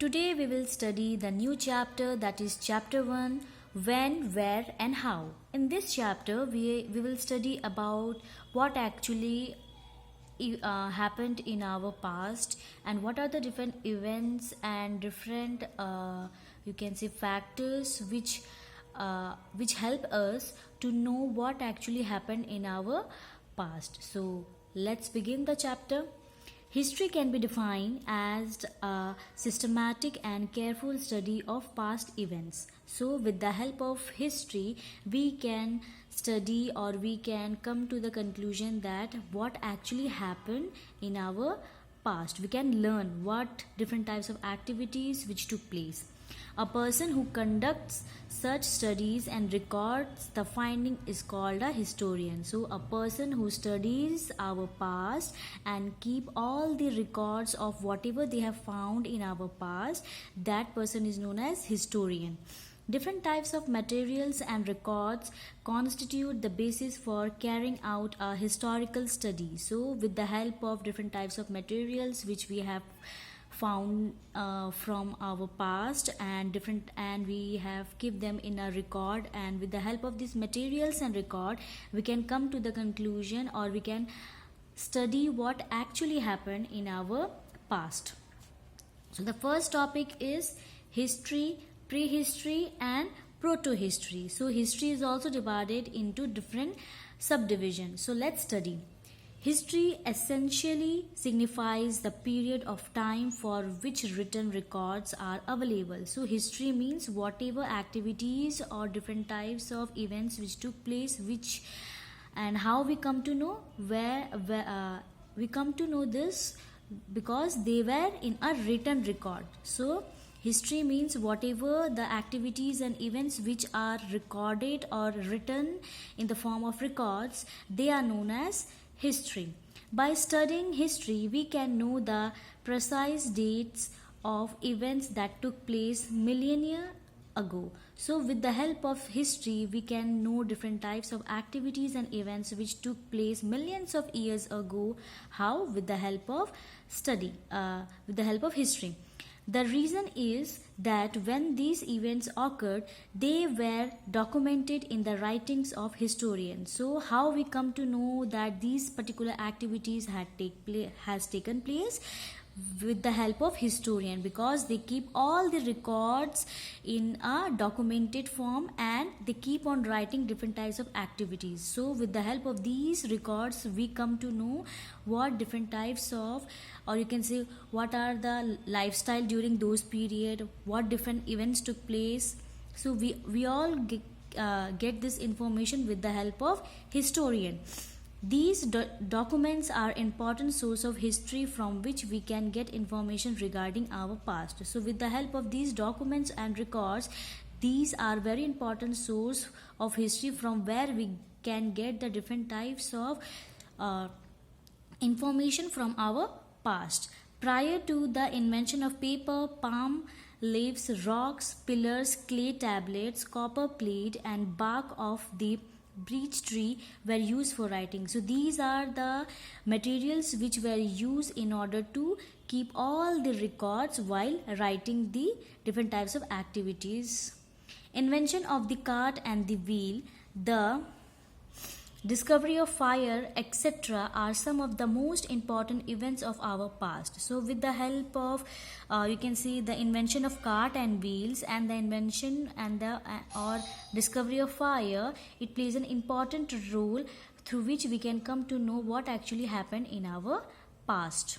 Today we will study the new chapter, that is chapter 1, when, where and how. In this chapter we will study about what actually happened in our past and what are the different events and different you can say factors which help us to know what actually happened in our past. So let's begin the chapter. History can be defined as a systematic and careful study of past events. So, with the help of history, we can study or we can come to the conclusion that what actually happened in our past. We can learn what different types of activities which took place. A person who conducts such studies and records the finding is called a historian. So a person who studies our past and keep all the records of whatever they have found in our past, that person is known as historian. Different types of materials and records constitute the basis for carrying out a historical study. So with the help of different types of materials which we have found from our past and we have kept them in a record, and with the help of these materials and record we can come to the conclusion or we can study what actually happened in our past. So the first topic is history, prehistory and proto-history. So history is also divided into different subdivisions. So let's study. History essentially signifies the period of time for which written records are available. So history means whatever activities or different types of events which took place, which and how we come to know we come to know this because they were in a written record. So history means whatever the activities and events which are recorded or written in the form of records, they are known as history. By studying history, we can know the precise dates of events that took place millennia ago. So with the help of history, we can know different types of activities and events which took place millions of years ago. How? With the help of study, with the help of history. The reason is that when these events occurred, they were documented in the writings of historians. So how we come to know that these particular activities has taken place? With the help of historian, because they keep all the records in a documented form and they keep on writing different types of activities. So with the help of these records we come to know what different types of, or you can say what are the lifestyle during those period, what different events took place. So we all get this information with the help of historian. These documents are important source of history from which we can get information regarding our past. So with the help of these documents and records, these are very important source of history from where we can get the different types of information from our past. Prior to the invention of paper, palm leaves, rocks, pillars, clay tablets, copper plate and bark of the beech tree were used for writing. So these are the materials which were used in order to keep all the records while writing the different types of activities. Invention of the cart and the wheel, the discovery of fire, etc. are some of the most important events of our past. So with the help of you can see the invention of cart and wheels and the invention and the or discovery of fire, it plays an important role through which we can come to know what actually happened in our past.